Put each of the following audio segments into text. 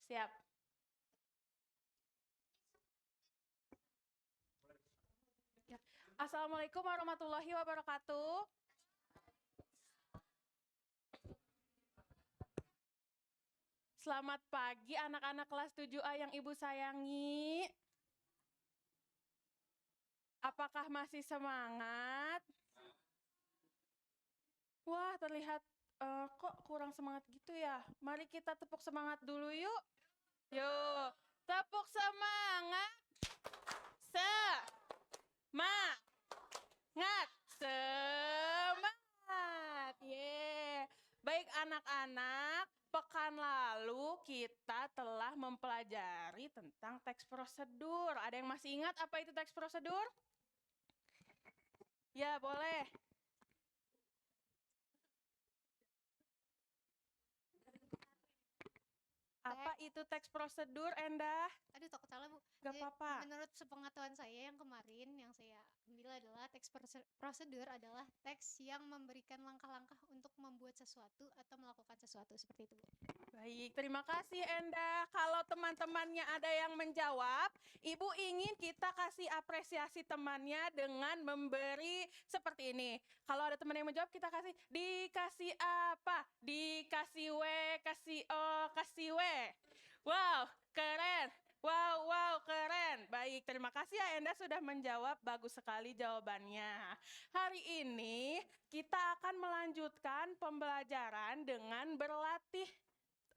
Siap. Ya. Assalamualaikum warahmatullahi wabarakatuh. Selamat pagi anak-anak kelas 7A yang Ibu sayangi. Apakah masih semangat? Wah, terlihat kok kurang semangat gitu ya. Mari kita tepuk semangat dulu yuk. Yuk, tepuk semangat. Semangat. Semangat. Yeay. Baik anak-anak, pekan lalu kita telah mempelajari tentang teks prosedur. Ada yang masih ingat apa itu teks prosedur? Ya, boleh. Apa itu teks prosedur, Endah? Aduh, takut salah, Bu. Gak apa-apa. Menurut sepengetahuan saya yang kemarin yang saya ambil adalah teks prosedur adalah teks yang memberikan langkah-langkah untuk membuat sesuatu atau melakukan sesuatu, seperti itu, Bu. Baik, terima kasih Endah. Kalau teman-temannya ada yang menjawab, Ibu ingin kita kasih apresiasi temannya dengan memberi seperti ini. Kalau ada teman yang menjawab, kita dikasih apa? Dikasih W, kasih O, kasih W. Wow, keren. Wow, keren. Baik, terima kasih ya Endah sudah menjawab. Bagus sekali jawabannya. Hari ini kita akan melanjutkan pembelajaran dengan berlatih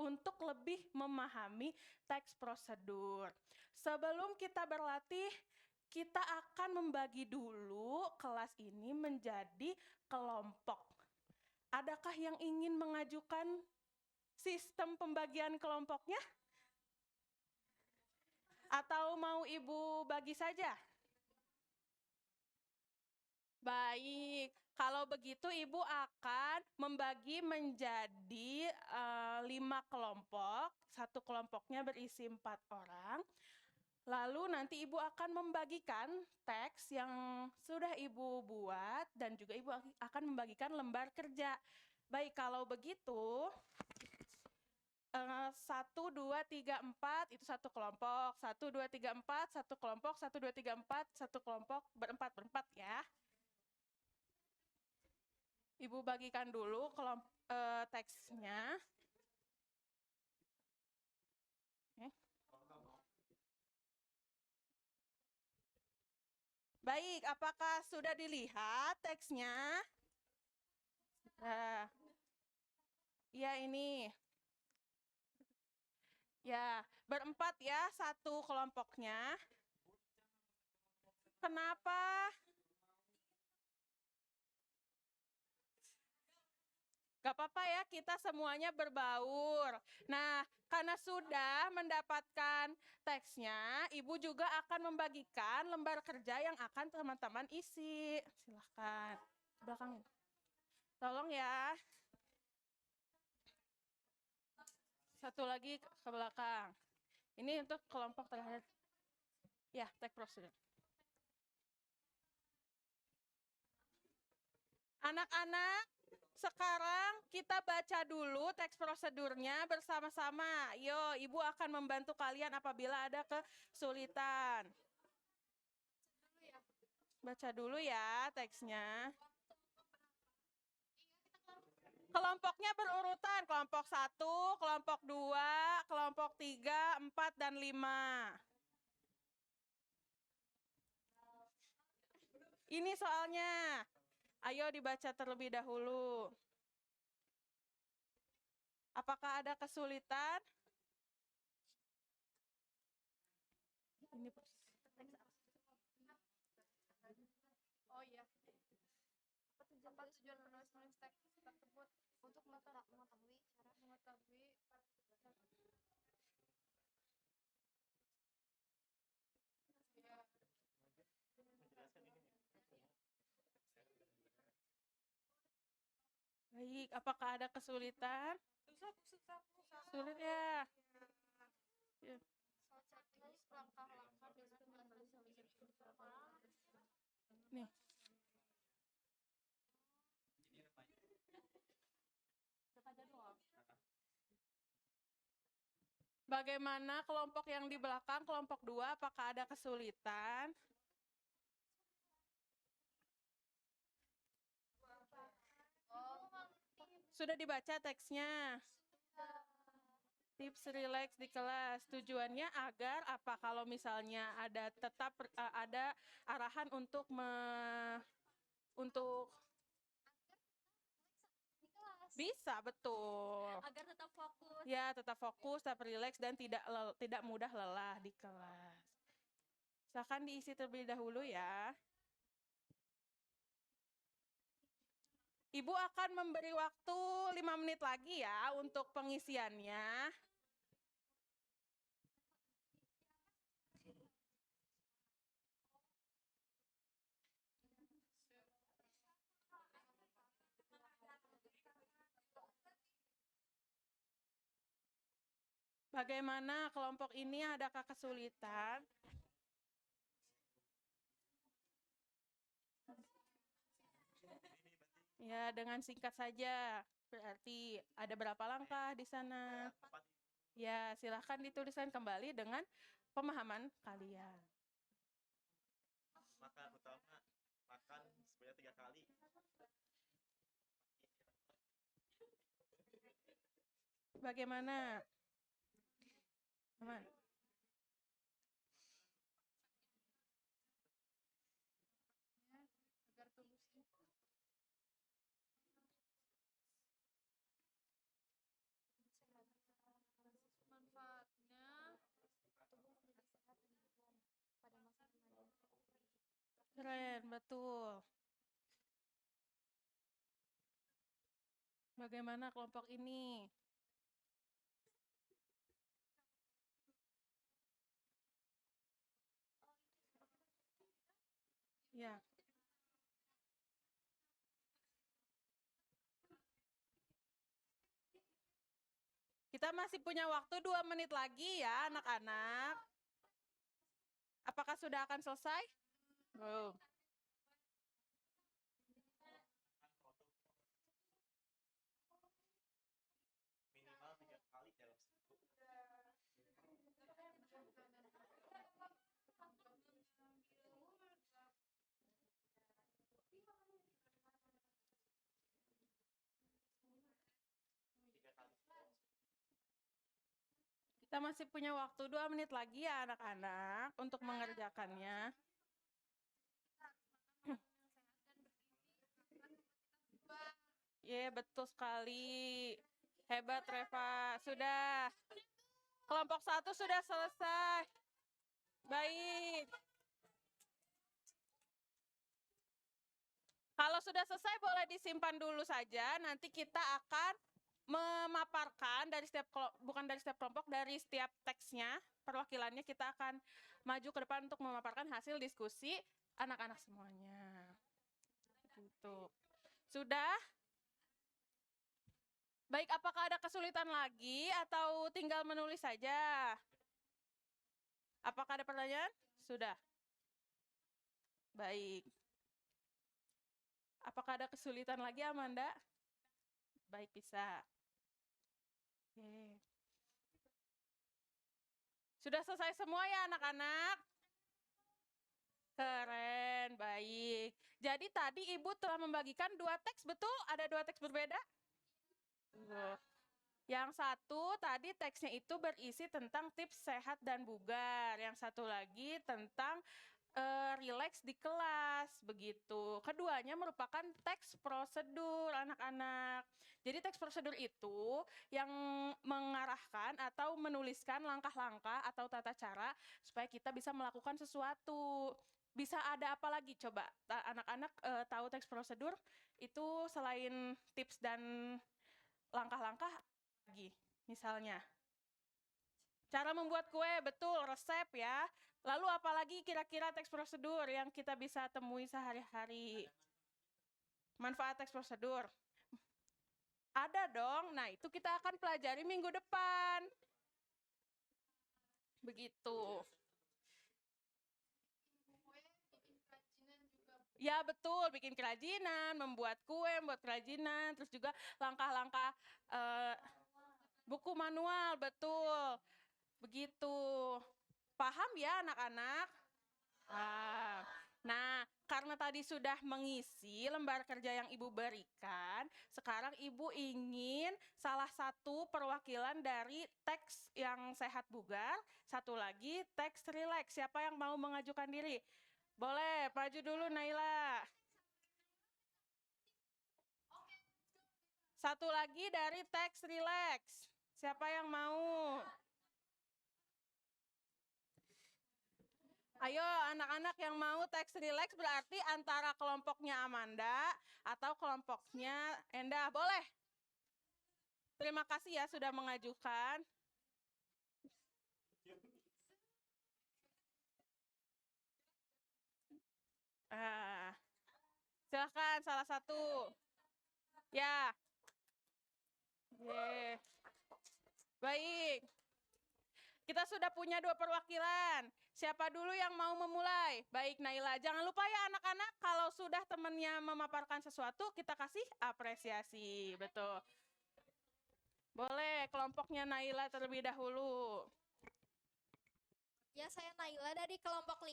untuk lebih memahami teks prosedur. Sebelum kita berlatih, kita akan membagi dulu kelas ini menjadi kelompok. Adakah yang ingin mengajukan sistem pembagian kelompoknya? Atau mau Ibu bagi saja? Baik, kalau begitu Ibu akan membagi menjadi 5 kelompok. Satu kelompoknya berisi 4 orang. Lalu nanti Ibu akan membagikan teks yang sudah Ibu buat dan juga Ibu akan membagikan lembar kerja. Baik, kalau begitu 1, 2, 3, 4 itu satu kelompok. 1, 2, 3, 4 satu kelompok. 1, 2, 3, 4 satu kelompok, berempat ya. Ibu bagikan dulu teksnya. Okay. Baik, apakah sudah dilihat teksnya? Ya ini. Ya, berempat ya satu kelompoknya. Kenapa? Gak apa-apa ya, kita semuanya berbaur. Nah, karena sudah mendapatkan teksnya, Ibu juga akan membagikan lembar kerja yang akan teman-teman isi. Silahkan. Belakang. Tolong ya. Satu lagi ke belakang. Ini untuk kelompok terakhir. Ya, teks prosedur. Anak-anak, sekarang kita baca dulu teks prosedurnya bersama-sama. Yo, Ibu akan membantu kalian apabila ada kesulitan. Baca dulu ya teksnya. Kelompoknya berurutan, kelompok 1, kelompok 2, kelompok 3, 4, dan 5. Ini soalnya. Ayo dibaca terlebih dahulu. Apakah ada kesulitan? Ini oh iya. Apa tujuan menulis teks tersebut? Untuk mengetahui Baik, apakah ada kesulitan? Sulit ya. Nih. Bagaimana kelompok yang di belakang, kelompok 2, apakah ada kesulitan? Sudah dibaca teksnya? Tips relax di kelas. Tujuannya agar apa? Kalau misalnya ada ada arahan untuk untuk di kelas. bisa, betul. Agar tetap fokus. Ya, tetap fokus, tetap relax dan tidak mudah lelah di kelas. Silakan diisi terlebih dahulu ya. Ibu akan memberi waktu 5 menit lagi ya untuk pengisiannya. Bagaimana kelompok ini, adakah kesulitan? Ya, dengan singkat saja. Berarti ada berapa langkah di sana? Ya, silahkan dituliskan kembali dengan pemahaman kalian. Makan utama, makan sebanyak 3 kali. Bagaimana? Aman. Agar tubuh manfaatnya tubuh menjadi sehat dan bugar pada masa remaja. Keren, betul. Bagaimana kelompok ini? Ya. Kita masih punya waktu 2 menit lagi ya, anak-anak. Apakah sudah akan selesai? Belum. Minimal 3 kali dalam seminggu. Kita masih punya waktu 2 menit lagi ya anak-anak untuk mengerjakannya. Iya, betul sekali. Hebat Reva. Sudah. Kelompok 1 sudah selesai. Baik. Kalau sudah selesai boleh disimpan dulu saja. Nanti kita akan memaparkan dari bukan dari setiap kelompok, dari setiap teksnya, perwakilannya kita akan maju ke depan untuk memaparkan hasil diskusi anak-anak semuanya. Gitu. Sudah? Baik, apakah ada kesulitan lagi atau tinggal menulis saja? Apakah ada pertanyaan? Sudah. Baik. Apakah ada kesulitan lagi, Amanda? Baik, bisa. Oke. Sudah selesai semua ya anak-anak? Keren, baik. Jadi tadi Ibu telah membagikan 2 teks, betul? Ada 2 teks berbeda? Yang satu tadi teksnya itu berisi tentang tips sehat dan bugar. Yang satu lagi tentang relax di kelas, begitu. Keduanya merupakan teks prosedur anak-anak. Jadi teks prosedur itu yang mengarahkan atau menuliskan langkah-langkah atau tata cara supaya kita bisa melakukan sesuatu. Bisa ada apa lagi coba anak-anak tahu teks prosedur itu selain tips dan langkah-langkah lagi, misalnya cara membuat kue, betul, resep ya. Lalu apalagi kira-kira teks prosedur yang kita bisa temui sehari-hari? Manfaat teks prosedur. Ada dong. Nah, itu kita akan pelajari minggu depan. Begitu. Ya betul, bikin kerajinan, membuat kue, membuat kerajinan, terus juga langkah-langkah buku manual, betul. begitu. Paham ya anak-anak? Nah, karena tadi sudah mengisi lembar kerja yang Ibu berikan, sekarang Ibu ingin salah satu perwakilan dari teks yang sehat bugar, satu lagi teks rileks. Siapa yang mau mengajukan diri? Boleh, maju dulu Naila. Satu lagi dari teks rileks. Siapa yang mau? Ayo anak-anak yang mau teks rileks berarti antara kelompoknya Amanda atau kelompoknya Endah. Boleh? Terima kasih ya sudah mengajukan. Silahkan salah satu. Ya. Baik. Kita sudah punya 2 perwakilan. Siapa dulu yang mau memulai? Baik Naila, jangan lupa ya anak-anak kalau sudah temannya memaparkan sesuatu kita kasih apresiasi. Betul. Boleh kelompoknya Naila terlebih dahulu. Ya, saya Naila dari kelompok 5.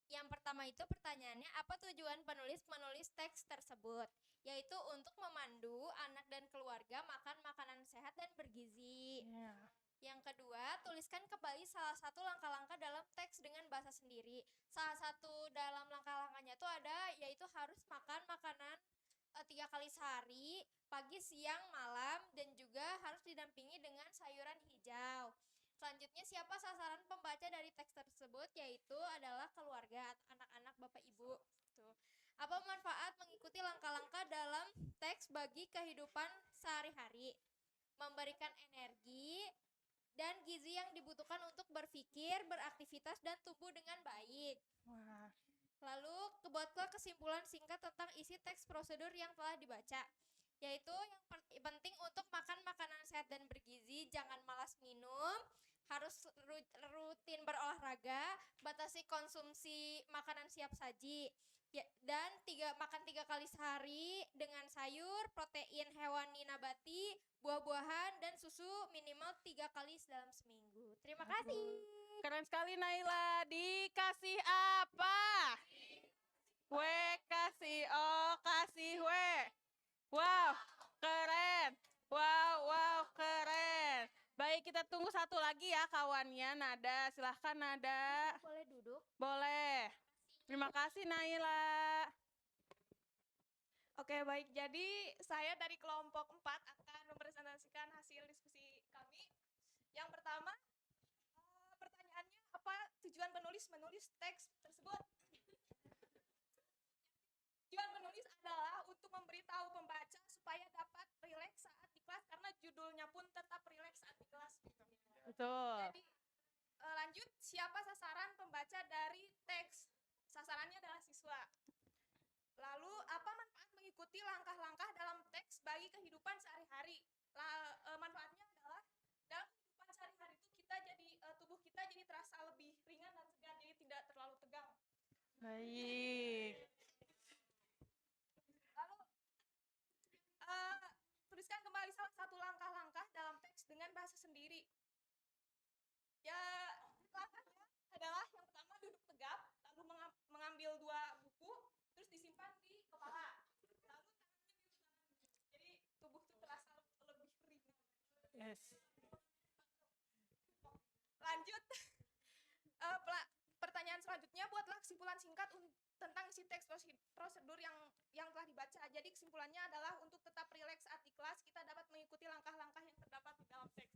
Yang pertama itu pertanyaannya, apa tujuan penulis menulis teks tersebut? Yaitu untuk memandu anak dan keluarga makan makanan sehat dan bergizi. Yang kedua, tuliskan kembali salah satu langkah-langkah dalam teks dengan bahasa sendiri. Salah satu dalam langkah-langkahnya itu ada, yaitu harus makan makanan 3 kali sehari, pagi, siang, malam, dan juga harus didampingi dengan sayuran hijau. Selanjutnya, siapa sasaran pembaca dari teks tersebut? Yaitu adalah keluarga atau anak-anak Bapak Ibu. Tuh. Apa manfaat mengikuti langkah-langkah dalam teks bagi kehidupan sehari-hari? Memberikan energi dan gizi yang dibutuhkan untuk berpikir, beraktivitas, dan tumbuh dengan baik. Wah. Lalu, buatlah kesimpulan singkat tentang isi teks prosedur yang telah dibaca. Yaitu yang penting untuk makan makanan sehat dan bergizi, jangan malas minum, harus rutin berolahraga, batasi konsumsi makanan siap saji, ya, dan makan 3 kali sehari dengan sayur, protein hewani nabati, buah-buahan, dan susu minimal 3 kali dalam seminggu. Terima kasih. Keren sekali Naila. Dikasih apa? W kasih O kasih W. Wow, keren. Wow, keren. Baik, kita tunggu satu lagi ya kawannya, Nada. Silahkan Nada. Boleh duduk? Boleh. Terima kasih Naila. Oke, baik. Jadi saya dari kelompok 4 akan mempresentasikan hasil diskusi kami. Yang pertama, pertanyaannya apa tujuan penulis menulis teks tersebut? Tujuan penulis adalah untuk memberitahu pembaca supaya dapat rileks saat di kelas karena judulnya pun tetap rileks saat di kelas. Gitu. Betul. Jadi lanjut, siapa sasaran pembaca dari teks? Sasarannya adalah siswa. Lalu, apa manfaat mengikuti langkah-langkah dalam teks bagi kehidupan sehari-hari? Manfaatnya adalah dalam kehidupan sehari-hari itu kita jadi tubuh kita jadi terasa lebih ringan dan segar, jadi tidak terlalu tegang. Baik. Lalu, tuliskan kembali salah satu langkah-langkah dalam teks dengan bahasa sendiri. Ya, langkahnya adalah yang pertama duduk tegap, lalu mengambil 2 buku, terus disimpan di kepala. Lalu tangannya jadi tubuh itu terasa lebih ringan. Yes. Lanjut, pertanyaan selanjutnya, buatlah kesimpulan singkat tentang isi teks prosedur yang telah dibaca. Jadi kesimpulannya adalah untuk tetap rileks saat di kelas, kita dapat mengikuti langkah-langkah yang terdapat di dalam teks.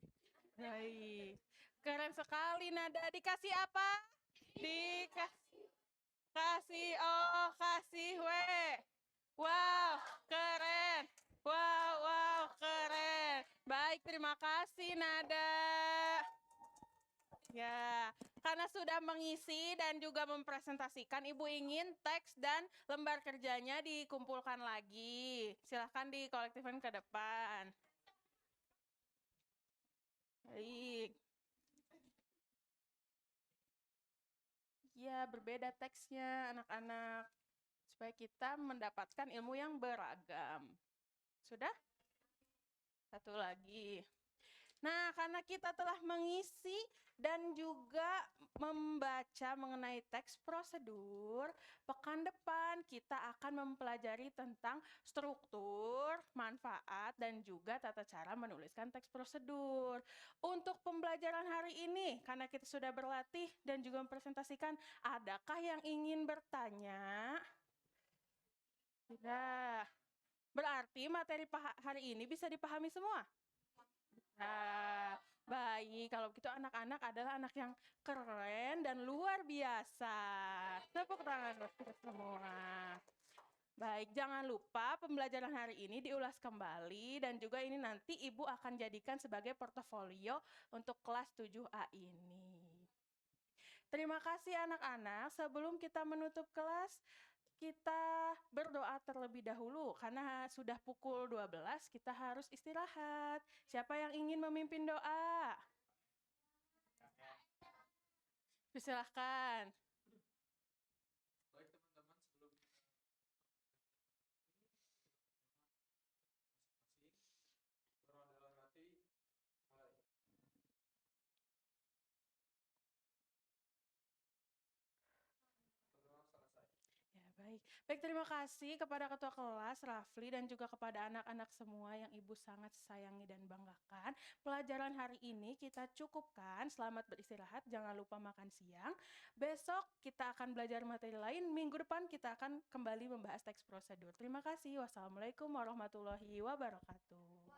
Baik. Keren sekali Nada. Dikasih apa? Kasih O, kasih W. Wow, keren. Wow, keren. Baik, terima kasih Nada. Ya, karena sudah mengisi dan juga mempresentasikan, Ibu ingin teks dan lembar kerjanya dikumpulkan lagi. Silahkan dikolektifkan ke depan. Baik. Ya, berbeda teksnya anak-anak. Supaya kita mendapatkan ilmu yang beragam. Sudah? Satu lagi. Nah, karena kita telah mengisi dan juga membaca mengenai teks prosedur, pekan depan kita akan mempelajari tentang struktur, manfaat, dan juga tata cara menuliskan teks prosedur. Untuk pembelajaran hari ini, karena kita sudah berlatih dan juga mempresentasikan, adakah yang ingin bertanya? Sudah. Berarti materi hari ini bisa dipahami semua? Nah, baik. Kalau begitu anak-anak adalah anak yang keren dan luar biasa. Tepuk tangan buat kita semua. Baik, jangan lupa pembelajaran hari ini diulas kembali dan juga ini nanti Ibu akan jadikan sebagai portofolio untuk kelas 7A ini. Terima kasih anak-anak. Sebelum kita menutup kelas, kita berdoa terlebih dahulu karena sudah pukul 12 kita harus istirahat. Siapa yang ingin memimpin doa? Silahkan. Baik teman-teman, sebelum kita masing-masing berdoa dalam hati, mulai. Berdoa selesai. Ya, baik. Baik, terima kasih kepada ketua kelas Rafli dan juga kepada anak-anak semua yang Ibu sangat sayangi dan banggakan. Pelajaran hari ini kita cukupkan. Selamat beristirahat, jangan lupa makan siang. Besok kita akan belajar materi lain. Minggu depan kita akan kembali membahas teks prosedur. Terima kasih. Wassalamualaikum warahmatullahi wabarakatuh.